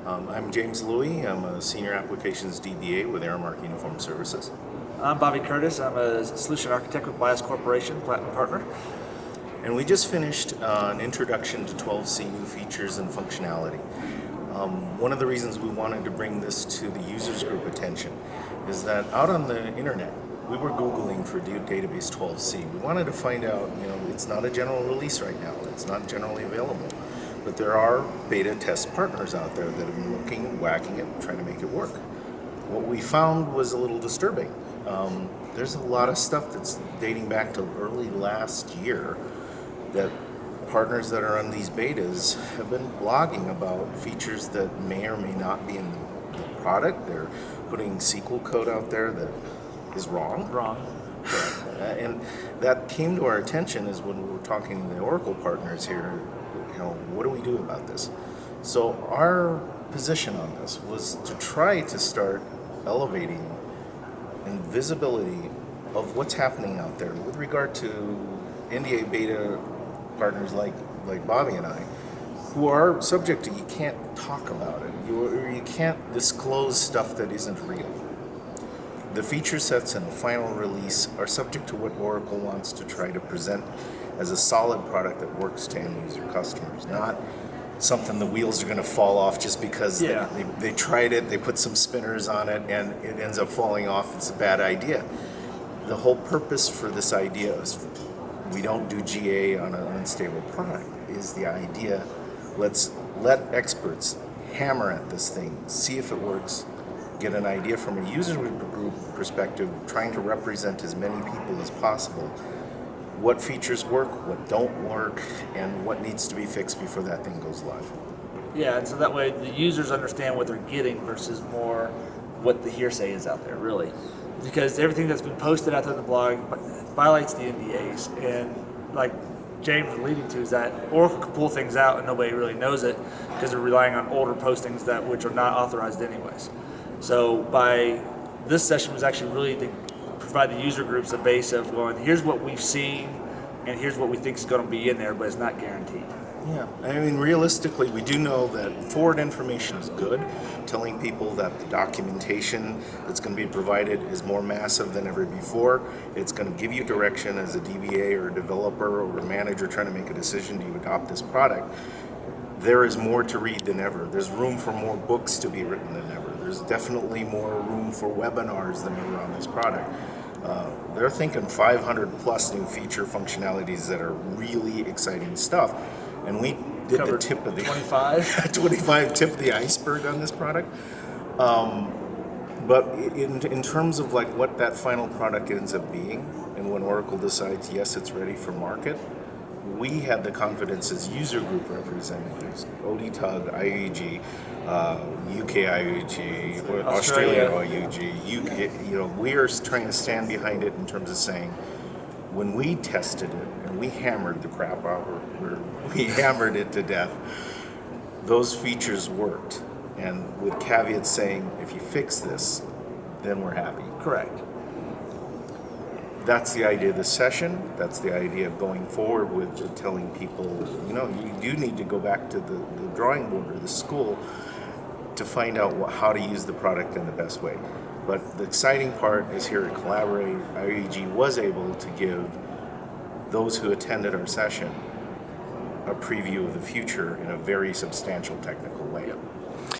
I'm James Lui. I'm a Senior Applications DBA with Aramark Uniform Services. I'm Bobby Curtis. I'm a solution architect with Bias Corporation, Platinum Partner. And we just finished an introduction to 12C new features and functionality. One of the reasons we wanted to bring this to the users group attention is that out on the internet, we were Googling for database 12C. We wanted to find out, it's not a general release right now. It's not generally available. But there are beta test partners out there that have been looking and whacking it, trying to make it work. What we found was a little disturbing. There's a lot of stuff that's dating back to early last year that partners that are on these betas have been blogging about features that may or may not be in the product. They're putting SQL code out there that is wrong. And that came to our attention is when we were talking to the Oracle partners here, what do we do about this? So our position on this was to try to start elevating and visibility of what's happening out there with regard to NDA beta partners like Bobby and I, who are subject to, you can't talk about it. You can't disclose stuff that isn't real. The feature sets in a final release are subject to what Oracle wants to try to present as a solid product that works to end user customers, not something the wheels are going to fall off just because they tried it, they put some spinners on it, and it ends up falling off. It's a bad idea. The whole purpose for this idea is we don't do GA on an unstable product, is the idea, let's let experts hammer at this thing, see if it works, get an idea from a user group perspective, trying to represent as many people as possible, what features work, what don't work, and what needs to be fixed before that thing goes live. Yeah, and so that way the users understand what they're getting versus more what the hearsay is out there, really. Because everything that's been posted out there in the blog violates the NDAs. And like James was leading to is that Oracle can pull things out and nobody really knows it because they're relying on older postings which are not authorized anyways. So by this session was actually really to provide the user groups a base of going, here's what we've seen and here's what we think is going to be in there, but it's not guaranteed. Yeah, I mean, realistically, we do know that forward information is good, telling people that the documentation that's going to be provided is more massive than ever before. It's going to give you direction as a DBA or a developer or a manager trying to make a decision to adopt this product. There is more to read than ever. There's room for more books to be written than ever. There's definitely more room for webinars than ever on this product. They're thinking 500 plus new feature functionalities that are really exciting stuff. And we did the tip of the 25 tip of the iceberg on this product. But in terms of like what that final product ends up being, and when Oracle decides yes, it's ready for market, we had the confidence as user group representatives, ODTUG, IOUG, UK IOUG, or Australia IOUG, we are trying to stand behind it in terms of saying, when we tested it and we hammered the crap out, we hammered it to death, those features worked. And with caveats saying, if you fix this, then we're happy. Correct. That's the idea of the session. That's the idea of going forward with telling people, you do need to go back to the drawing board or the school to find out how to use the product in the best way. But the exciting part is here at Collaborate, IOUG was able to give those who attended our session a preview of the future in a very substantial technical way. Yep.